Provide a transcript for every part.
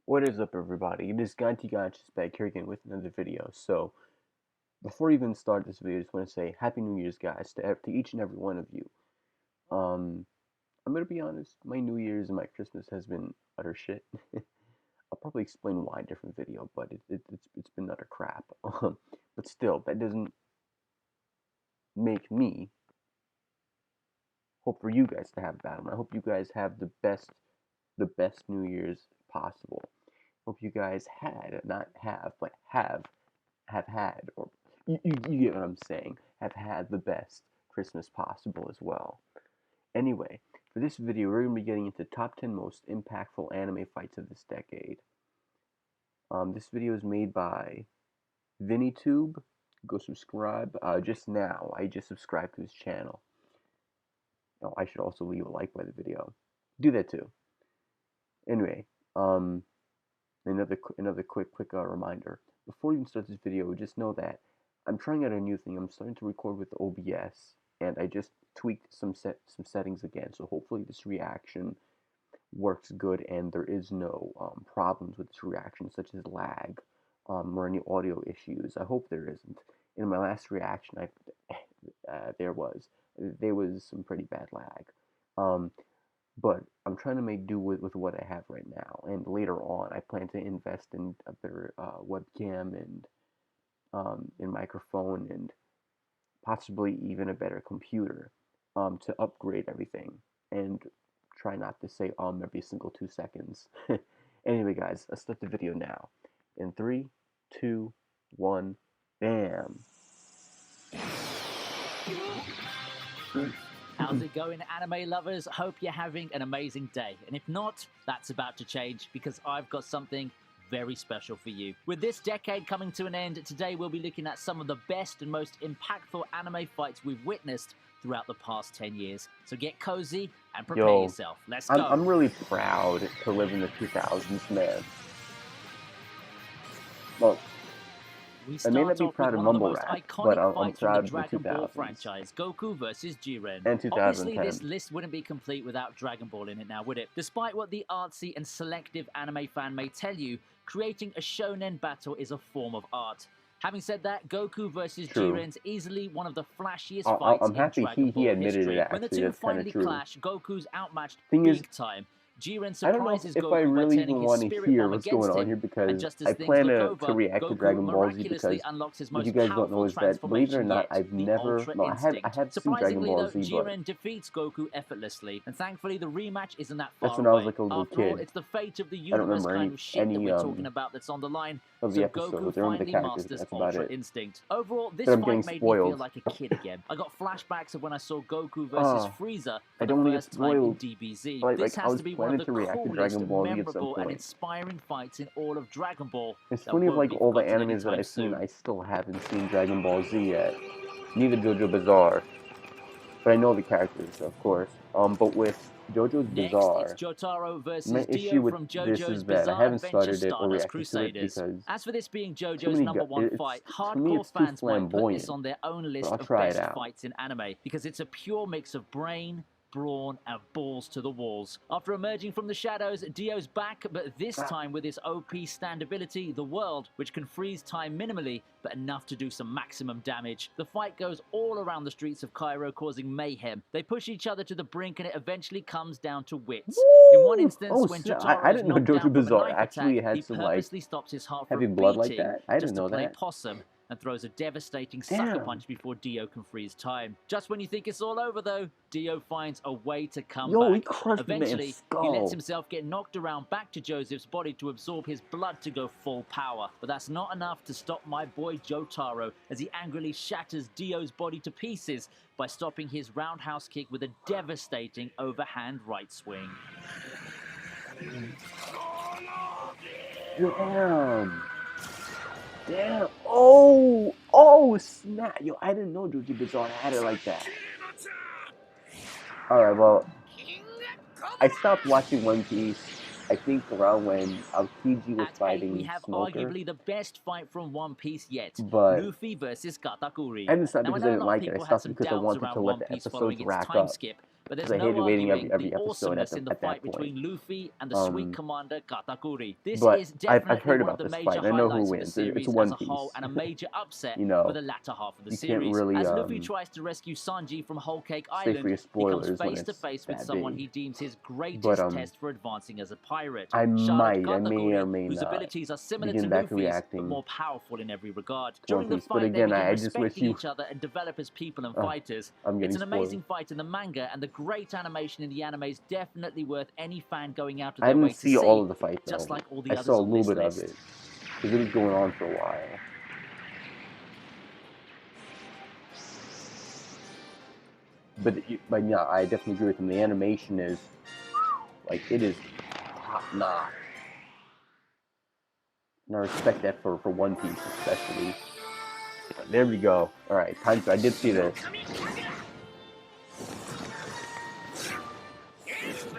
What is up, everybody? It is Ganti Ganchis back here again with another video. So, before we even start this video, I just want to say Happy New Year's, guys, to each and every one of you. Um, I'm gonna be honest, my New Year's and my Christmas has been utter shit. I'll probably explain why in a different video, but it's been utter crap. But still, that doesn't make me hope for you guys to have a bad one. I hope you guys have the best New Year's possible. Hope you guys not have, but have had, or you get what I'm saying, have had the best Christmas possible as well. Anyway, for this video, we're going to be getting into top 10 most impactful anime fights of this decade. This video is made by VinnyTube. Go subscribe. Just now, I just subscribed to his channel. Oh, I should also leave a like by the video. Do that too. Anyway, another quick reminder. Before you even start this video, just know that I'm trying out a new thing. I'm starting to record with OBS, and I just tweaked some settings again. So hopefully this reaction works good, and there is no problems with this reaction, such as lag or any audio issues. I hope there isn't. In my last reaction, there was some pretty bad lag. But I'm trying to make do with what I have right now, and later on I plan to invest in a better webcam and microphone, and possibly even a better computer to upgrade everything, and try not to say every single 2 seconds. Anyway, guys, let's start the video now. In 3, 2, 1, bam! How's it going, anime lovers? Hope you're having an amazing day. And if not, that's about to change, because I've got something very special for you. With this decade coming to an end, today we'll be looking at some of the best and most impactful anime fights we've witnessed throughout the past 10 years. So get cozy and prepare yourself. Let's go. I'm really proud to live in the 2000s, man. Well, I may not be proud of Mumble Rap, but I'm proud of the Dragon Ball 2000s. Franchise, Goku vs. Jiren. And 2010. Obviously, this list wouldn't be complete without Dragon Ball in it now, would it? Despite what the artsy and selective anime fan may tell you, creating a shonen battle is a form of art. Having said that, Goku vs. Jiren's easily one of the flashiest fights in Dragon Ball history. When the two finally clash, Goku's outmatched big time. Jiren surprises Goku I really by turning want his to spirit hear bomb what's against going on him. here, because I plan to react to Dragon Ball Z, because what you guys don't know is that, believe it or not, I have seen Dragon Ball Z, but Jiren defeats Goku effortlessly, and thankfully the rematch isn't that far that's when I was away. like a little After all, kid. it's the fate of the I don't universe remember kind of shit that we're talking about that's on the line. of So the episodes. Goku I remember the finally characters, masters that's about Ultra it. Instinct. Overall, this But I'm fight getting made me feel spoiled. like a kid again. I got flashbacks of when I saw Goku versus Frieza for I the don't want to get first time in spoiled. DBZ. This I has was to be one of the planning to react to coolest, Dragon Ball Z at some memorable, and point. inspiring fights in all of Dragon Ball. It's that funny, of won't like be all the forgotten animes that anytime I've seen, soon. I still haven't seen Dragon Ball Z yet. Neither JoJo Bizarre. But I know the characters, of course. But with JoJo's Next, Bizarre, it's Jotaro my versus issue Dio with from this JoJo's is that I Bizarre haven't Adventure started it or Stardust reacted Crusaders. to it because As for this being too JoJo's many number one fight, to me hardcore it's too fans might put this flamboyant. on their own list I'll of try it best out. fights in anime, because it's a pure mix of brain, brawn, and balls to the walls. After emerging from the shadows, Dio's back, but this time with his OP stand ability, the World, which can freeze time minimally, but enough to do some maximum damage. The fight goes all around the streets of Cairo, causing mayhem. They push each other to the brink, and it eventually comes down to wits. Woo! In one instance, when Jotaro I is didn't know knocked down JoJo from a Bizarre knife actually attack, had he some purposely stops his heart heavy from blood like beating that. I just didn't to know play that. possum, and throws a devastating sucker punch before Dio can freeze time. Just when you think it's all over, though, Dio finds a way to come back. He crushed the man's Eventually, skull. he lets himself get knocked around back to Joseph's body to absorb his blood to go full power. But that's not enough to stop my boy Jotaro, as he angrily shatters Dio's body to pieces by stopping his roundhouse kick with a devastating overhand right swing. Damn. Oh, snap. Yo, I didn't know JoJo Bizarre had it like that. Alright, well, I stopped watching One Piece, I think, around when Aokiji was fighting we have Smoker. arguably the best fight from One Piece yet. But Luffy versus Katakuri. I didn't stop Now, because I I know a didn't lot of like it. I people had stopped some because I doubts wanted around to let One the Piece episodes following its wrap time up. skip, But there's 'Cause I hated no waiting arguing every the episode awesomeness in the at that fight point. between Luffy and the sweet commander Katakuri. This But is I've definitely heard one of about the this major fight, and I know who highlights of the wins. It's series a as One a whole, Piece. and a major upset You know, for the latter half of the you can't series. really, As Luffy tries to rescue Sanji from Whole Cake safe for Island, your he spoilers comes when face to it's face with that someone big. he deems his greatest But, test for advancing as a pirate. I Charlotte may or Katakuri, may whose not abilities are similar begin to back Luffy's, but reacting more powerful in every regard. to One During the Piece. But fight, they again, begin I just wish respecting you... each other and develop as people and Oh, fighters. I'm getting It's an spoiled. amazing fight in the manga, and the great animation in the anime is definitely worth any fan going out of I their way didn't to see see, all of the fight, though. just like all the I others saw a on little this bit list. of it. Because it was going on for a while. But yeah, I definitely agree with him. The animation is, like, it is top notch. And I respect that for One Piece, especially. But there we go. Alright, time to... I did see this.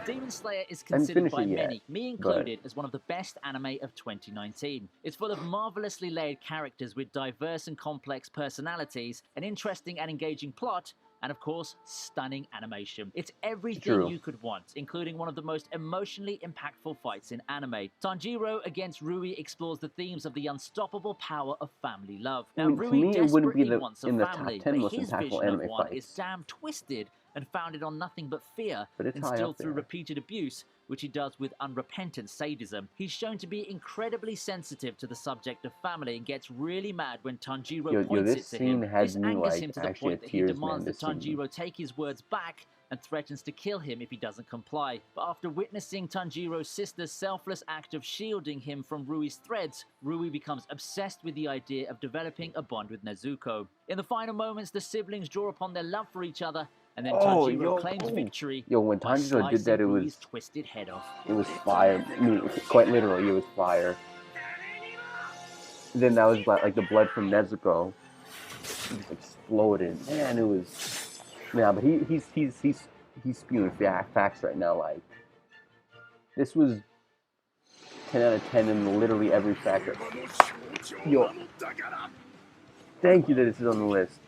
Demon Slayer is considered by it yet, many, me included, as one of the best anime of 2019. It's full of marvelously layered characters with diverse and complex personalities, an interesting and engaging plot, and of course, stunning animation. It's everything True. you could want, including one of the most emotionally impactful fights in anime. Tanjiro against Rui explores the themes of the unstoppable power of family love. Now, I mean, to Rui me, it wouldn't be desperately wants a in the top family, 10 but most his impactful vision of anime one fights. is damn twisted and founded on nothing but fear, But it's high instilled up through there. repeated abuse, which he does with unrepentant sadism. He's shown to be incredibly sensitive to the subject of family and gets really mad when Tanjiro points it this to scene him. had This me, angers like, him to the actually point at that he tears, demands man, that this scene. Tanjiro take his words back and threatens to kill him if he doesn't comply. But after witnessing Tanjiro's sister's selfless act of shielding him from Rui's threats, Rui becomes obsessed with the idea of developing a bond with Nezuko. In the final moments, the siblings draw upon their love for each other, and then Tanjiro claims victory When by Tanjiro did that, slicing Rui's twisted head off. it was fire. I mean, quite literally, it was fire. Then that was like the blood from Nezuko just exploded. Man, it was... Yeah, but he's spewing facts right now. Like, this was 10 out of 10 in literally every factor. Yo, thank you that this is on the list.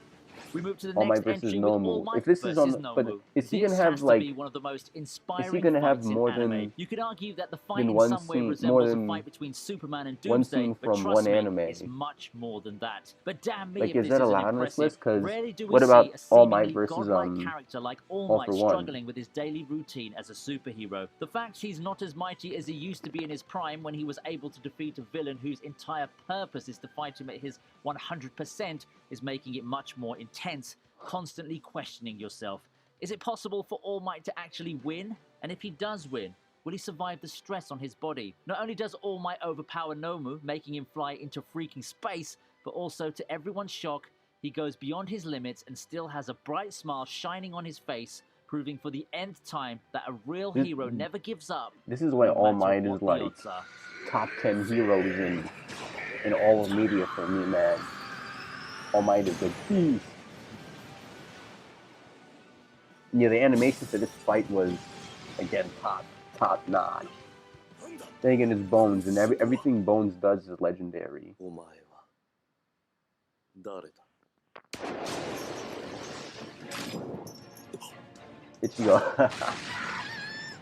We move to the All Might next versus entry Nomu. with All Might If this is on versus the... But Nomu. is he gonna This have, has to like... be one of the most inspiring Is he gonna have fights more in anime. than... You could argue that the fight than in one some way scene- resembles more a than fight between Superman and one Doomsday, scene but from trust one me, anime. it's much more than that. But damn me Like, if is this that isn't allowed on this impressive. list? 'Cause Rarely do we what about see a All Might seemingly versus, godlike character like All All Might for One? struggling with his daily routine as a superhero. The fact he's not as mighty as he used to be in his prime when he was able to defeat a villain whose entire purpose is to fight him at his 100% is making it much more intense, constantly questioning yourself. Is it possible for All Might to actually win? And if he does win, will he survive the stress on his body? Not only does All Might overpower Nomu, making him fly into freaking space, but also, to everyone's shock, he goes beyond his limits and still has a bright smile shining on his face, proving for the nth time that a real hero never gives up. This is why no All matter Might what is the like odds are. top 10 heroes in all of media for me, man. All Might is a beast. Yeah, the animation for this fight was, again, top notch. Then again, his Bones, and everything Bones does is legendary. お前は誰だ Ichigo.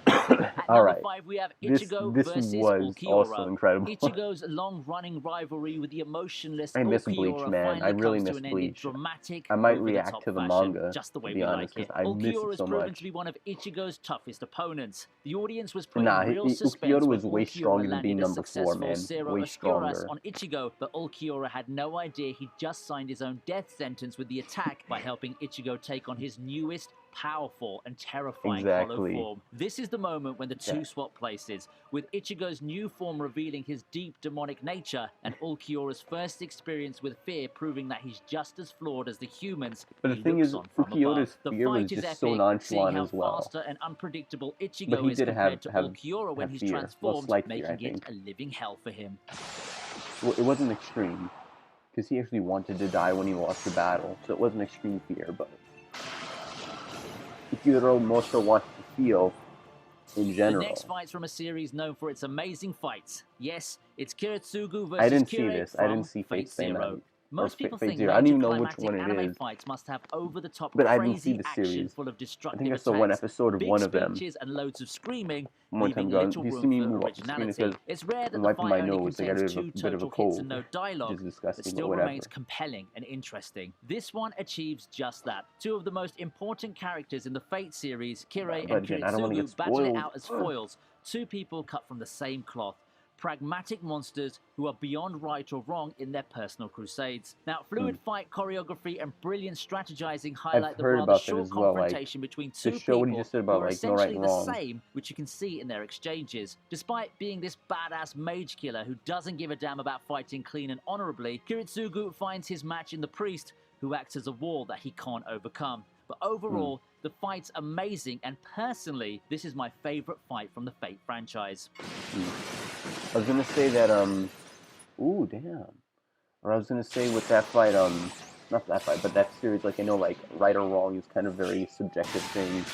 At All number right. 5, we have This Ichigo was versus also Ulquiorra. incredible. Ichigo's long-running rivalry with the emotionless I miss Ulquiorra Bleach, man. I finally really comes miss to an end in Bleach. dramatic, I might over-the-top react to the fashion, manga, just the way to be we honest, like it. 'cause I miss it Ulquiorra is so proven much. to be one of Ichigo's toughest opponents. The audience was put Nah, in real Ulquiorra suspense was when way Ulquiorra stronger than being landed a number 4, successful man. Zero Way Oscuras stronger. on Ichigo, but Ulquiorra had no idea he just signed his own death sentence with the attack by helping Ichigo take on his newest, powerful and terrifying hollow Exactly. form. This is the moment when the two swap places, with Ichigo's new form revealing his deep demonic nature, and Ulquiorra's first experience with fear proving that he's just as flawed as the humans But he the thing looks is, on from Ulquiorra's above. The fear was fight is just epic, so seeing nonchalant how as well. faster and unpredictable But Ichigo he is did compared to have Ulquiorra when fear. he's Well, transformed, slight fear, I making it think. a living hell for him. Well, it wasn't extreme, because he actually wanted to die when he lost the battle, so it wasn't extreme fear, but Ulquiorra most wanted to feel in general. The next fight's from a series known for its amazing fights. Yes, it's Kiritsugu versus I didn't see Kirei this. I from didn't see Fate Fate Stay Zero. Night. Most people Fate think Zero. I don't major even know which climatic one it anime is. fights must have over-the-top But I didn't see crazy the action series. full of I destructive think I attacks, saw one episode of big one of them speeches and loads of screaming, one time leaving ago. little If you see room me for move off the screen, it's originality. because It's rare that I'm the wiping my fight only nose. I got contains a two bit of a total hits cold, and no which dialogue, is but disgusting, but still whatever. remains compelling and interesting. This one achieves just that. Two of the most important characters in the Fate series, Kirei But and again, I don't want to Kiritsugu, get battle it spoiled. out as foils, two people cut from the same cloth. Pragmatic monsters who are beyond right or wrong in their personal crusades. Now, fluid fight choreography and brilliant strategizing highlight the heard rather about that short as well, like, confrontation between to two show what he people just said who about, are like, no right essentially and the wrong. same, which you can see in their exchanges. Despite being this badass mage killer who doesn't give a damn about fighting clean and honorably, Kiritsugu finds his match in the priest, who acts as a wall that he can't overcome. But overall, the fight's amazing, and personally, this is my favorite fight from the Fate franchise. I was gonna say that ooh, damn. Or I was gonna say with that fight, not that fight, but that series, like, I know, like, right or wrong is kind of very subjective thing,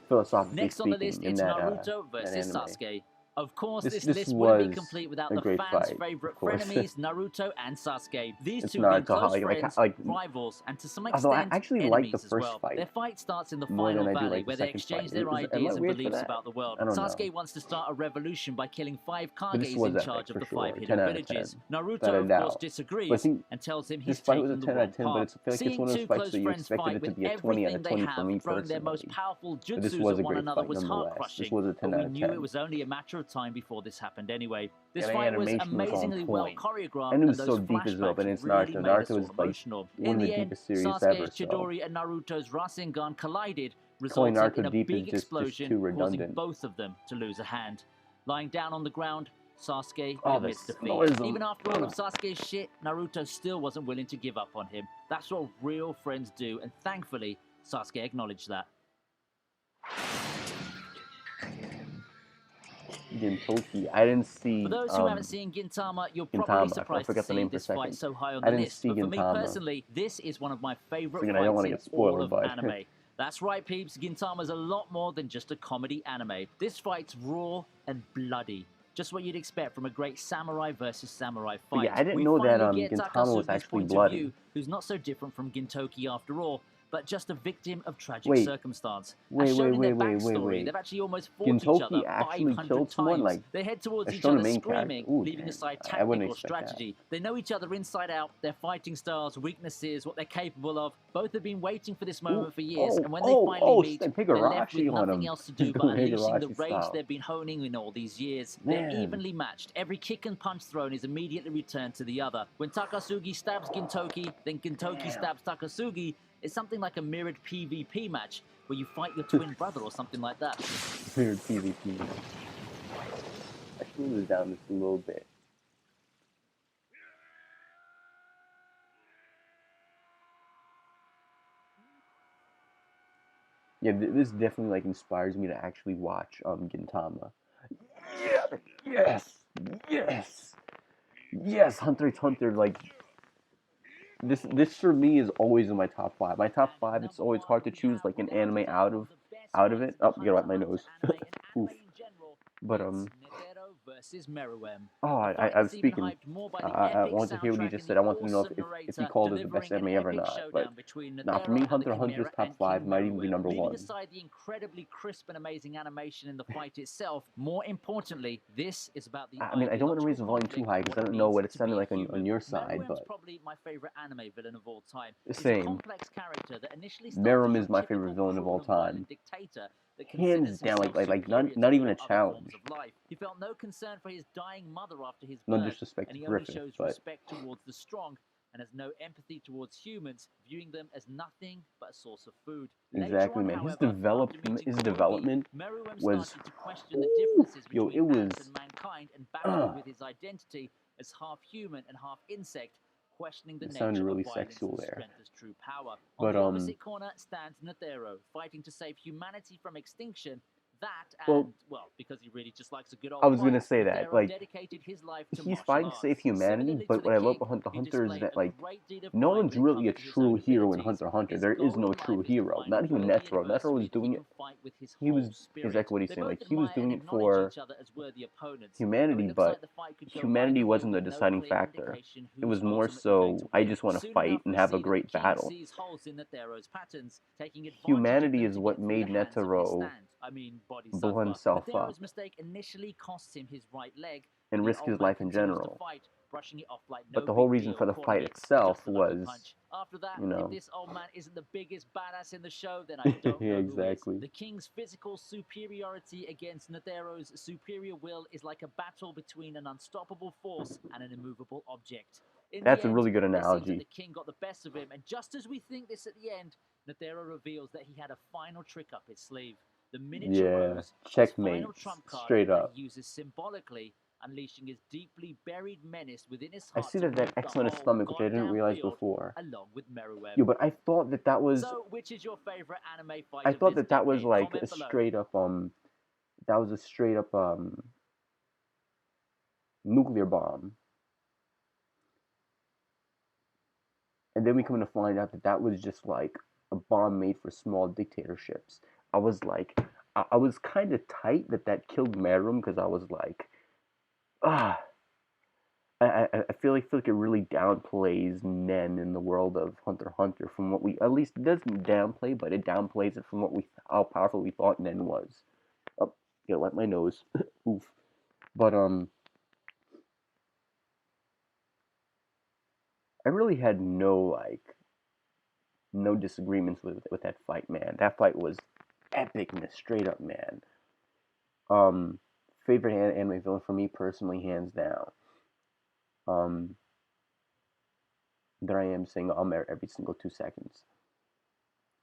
philosophically Next on the list, speaking, in it's that Naruto that versus anime. Sasuke. Of course, This this list wouldn't be complete without a the great fans' fight, favorite of course. frenemies, Naruto and Sasuke. These It's two being Naruto, close like, friends, like, rivals, and to some although I extent, actually like the enemies as first well. fight Their fight starts in the more final than I do valley, like the where they second exchange fight. their Am I ideas and weird for beliefs that? about the world. I don't know. Sasuke wants to start a revolution by killing 5 But this Kages was in epic, charge of for the sure. 5 10 hidden out of villages. 10. Naruto, Without a of course, doubt. But I disagrees think and tells him this he's fight was taking a the 10 out wrong of 10, but path. I feel like it's Seeing one of those two fights close that you friends expected fight it to with be a 20 out everything of they 20 for have, me throwing their most personally. powerful But this jutsus was at a one great another fight was nonetheless. heart-crushing. This was a 10 But we out of knew 10. it was only a matter of time before this happened anyway. This And the fight was animation was on amazingly well point. choreographed, And it was those so deep as well, flashbacks but it's really Naruto. made us Naruto all is like emotional. one In of the the end, deepest series Sasuke's ever, so Chidori and Naruto's Rasengan collided, calling resulting in Naruto a deep is big just explosion, too causing redundant. both of them to lose a hand. Lying down on the ground, Sasuke Oh, admits the defeat. symbolism. Even after all of Sasuke's shit, Naruto still wasn't willing to give up on him. That's what real friends do, and thankfully, Sasuke acknowledged that. Gintoki. I didn't see For those who haven't seen Gintama, you're Gintama. probably I surprised to forgot the see name for a this fight second. so high on I the didn't list. see But for me Gintama. personally, this is one of my favorite Again, I don't fights wanna in get spoiled, all of but anime. That's right, peeps. Gintama's a lot more than just a comedy anime. This fight's raw and bloody. Just what you'd expect from a great samurai versus samurai But fight. yeah, I didn't We know that finally get Gintama was Takasugi's actually point bloody. of view, who's not so different from Gintoki after all, but just a victim of tragic Wait. circumstance. Wait, As shown in their wait, backstory, they've actually almost fought each Gintoki other actually 500 killed someone? times. Like, They head towards as each shown other in main character? screaming, Ooh, leaving damn. aside I wouldn't tactical expect that. strategy. They know each other inside out, their fighting styles, weaknesses, what they're capable of. Both have been waiting for this moment for years, and when they finally meet, snap they're left with Higurashi on nothing him. else to do He's but going unleashing the Higurashi rage style. they've been honing in all these years. Man. They're evenly matched. Every kick and punch thrown is immediately returned to the other. When Takasugi stabs Gintoki, then Gintoki stabs Takasugi, it's something like a mirrored PvP match, where you fight your twin brother or something like that. Weird PvP. I should move this down just a little bit. Yeah, this definitely like inspires me to actually watch Gintama. Yeah, yes, Hunter x Hunter. Like this for me is always in my top 5. My top 5. It's always hard to choose like an anime out of it. Oh, you gotta wipe my nose. Oof. But versus Meruem. oh, I was speaking. I want to hear what you just said. I wanted to know if you called it the best anime ever or not. But now for me, Hunter x Hunter is top 5. Might even be number 1. Leaving aside the incredibly crisp and amazing animation in the fight itself, more importantly, this is about the. I mean, I don't want to raise the volume too high because I don't know what it sounded like on your side, but probably my favorite anime villain of all time. Same. A complex character that initially Meruem is my favorite villain of all time. Dictator that hands down, like not even a challenge. He felt no concern for his dying mother after his No birth, disrespect and to he only Griffith, shows but respect towards the strong and has no empathy towards humans, viewing them as nothing but a source of food. Exactly, man. His development Meruem was started to question the differences yo, between it was ants and mankind and battled with his identity as half human and half insect, questioning the it nature sounded really of violence sexual and there. strength as true power. But On the opposite corner stands Netero, fighting to save humanity from extinction That Well, and, well, because he really just likes a good I old was fight, gonna say that, Netero like, dedicated his life to he's martial fighting to save arts. humanity, Similarly to but the what I love king, about Hunter x he Hunter is displayed that, a like, great deal of no pride one's when it really a comes to his own true hero in abilities. Hunter x Hunter. His There is goal no in life true is to hero. find a Not even worthy Netero. Netero was adversary who doing he it. can fight with his He whole was spirit. exactly what he's They saying. both Like, he was admire and doing it acknowledge for each other as worthy opponents, though it humanity, looks but like the fight could go humanity either way wasn't the with no deciding clear factor. indication It who's was more ultimately going to so, I win. just want to Soon fight enough, and we have a see that the great king battle. sees holes in Netero's patterns, taking advantage of Humanity them is to what get through made the hands of his Netero blow Bodhisattva. himself up Netero's mistake initially cost him his right leg, and but the risk old his man life in continues to general. fight, brushing it off like But no the whole big reason for deal, the calling fight it itself just another was, punch. After that, you if know, this old man isn't the biggest badass in the show, then I don't yeah, know who is. exactly. The king's physical superiority against Netero's superior will is like a battle between an unstoppable force and an immovable object. In the That's a end, really good it seems that analogy. the king got the best of him, and just as we think this at the end, Netero reveals that he had a final trick up his sleeve. The miniature Yeah, rose, his checkmate, final trump card straight that up. he uses symbolically, unleashing his deeply buried menace within his I heart see to that move the X on his whole stomach, which I didn't goddamn realize field before. along with Meruem. Yo, but I thought that that was, So, which is your favorite anime fight I of thought this that that was decade? like a Comment below. straight up, that was a straight up, nuclear bomb. And then we come to find out that that was just like a bomb made for small dictatorships. I was like, I was kind of tight that that killed Merum because I was like, ah, I feel like it really downplays Nen in the world of Hunter x Hunter from what we at least it doesn't downplay, but it downplays it from what we how powerful we thought Nen was. Oh, yeah, wipe my nose. Oof. But I really had no disagreements with that fight, man. That fight was epicness, straight up, man. Um, favorite anime villain for me personally, hands down. Um, there I am saying every single 2 seconds.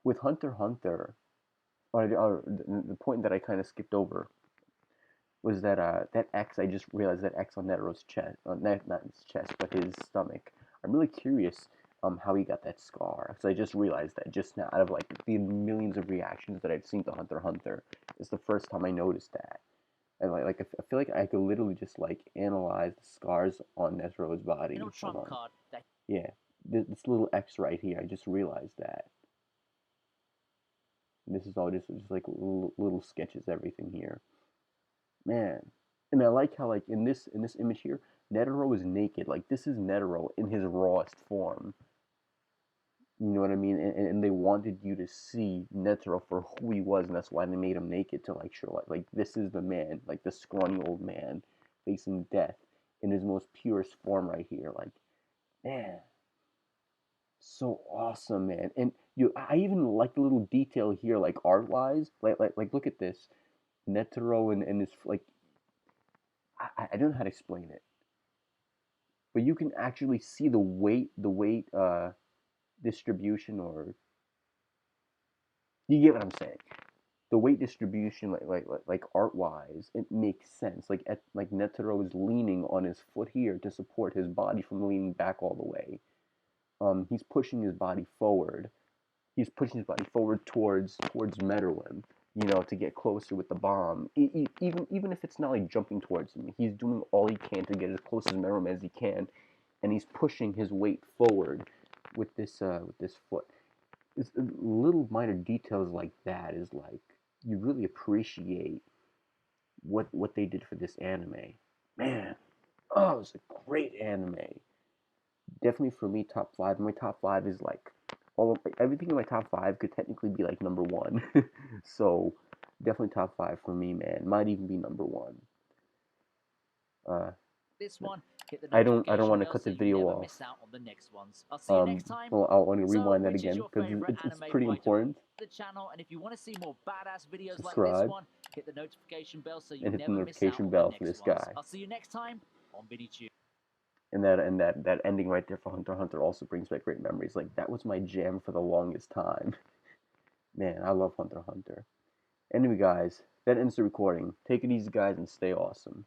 With Hunter x Hunter, or the point that I kind of skipped over was that that X. I just realized that X on Netero's chest, not his chest, but his stomach. I'm really curious how he got that scar. Because I just realized that just now, out of like the millions of reactions that I've seen to Hunter x Hunter, it's the first time I noticed that. And I feel like I could literally just like analyze the scars on Netero's body. Final Hold trump on. card that Yeah, this little X right here. I just realized that. And this is all just like little sketches, everything here. Man, and I like how like in this image here, Netero is naked. Like this is Netero in his rawest form. You know what I mean? And they wanted you to see Netero for who he was, and that's why they made him naked to like show like this is the man, like the scrawny old man facing death in his most purest form right here. Like, man, so awesome, man. And I even like the little detail here, like art wise. Like look at this, Netero and his like I don't know how to explain it, but you can actually see the weight distribution, or you get what I'm saying. The weight distribution, like art wise, it makes sense. Like Netero is leaning on his foot here to support his body from leaning back all the way. He's pushing his body forward. He's pushing his body forward towards Meruem, to get closer with the bomb. Even if it's not like jumping towards him, he's doing all he can to get as close as Meruem as he can, and he's pushing his weight forward with this foot. It's little minor details like that is like you really appreciate what they did for this anime. Man, oh, it was a great anime. Definitely for me, top five. My top five is like everything in my top five could technically be like number one. So definitely top five for me, man. Might even be number one. Uh, this one, hit the I don't notification want to bell cut so the you video never off. miss out on the next ones. I'll see you next time. Well, I want to So, rewind that which is again your because favorite it's anime pretty fighter important. the channel? And if you want to see more badass videos like this Subscribe one, hit the notification bell so you and hit the never miss out notification on the bell for next this ones. guy. I'll see you next time on BiddyTube. And that ending right there for Hunter x Hunter also brings back great memories. Like that was my jam for the longest time. Man, I love Hunter x Hunter. Anyway, guys, that ends the recording. Take it easy, guys, and stay awesome.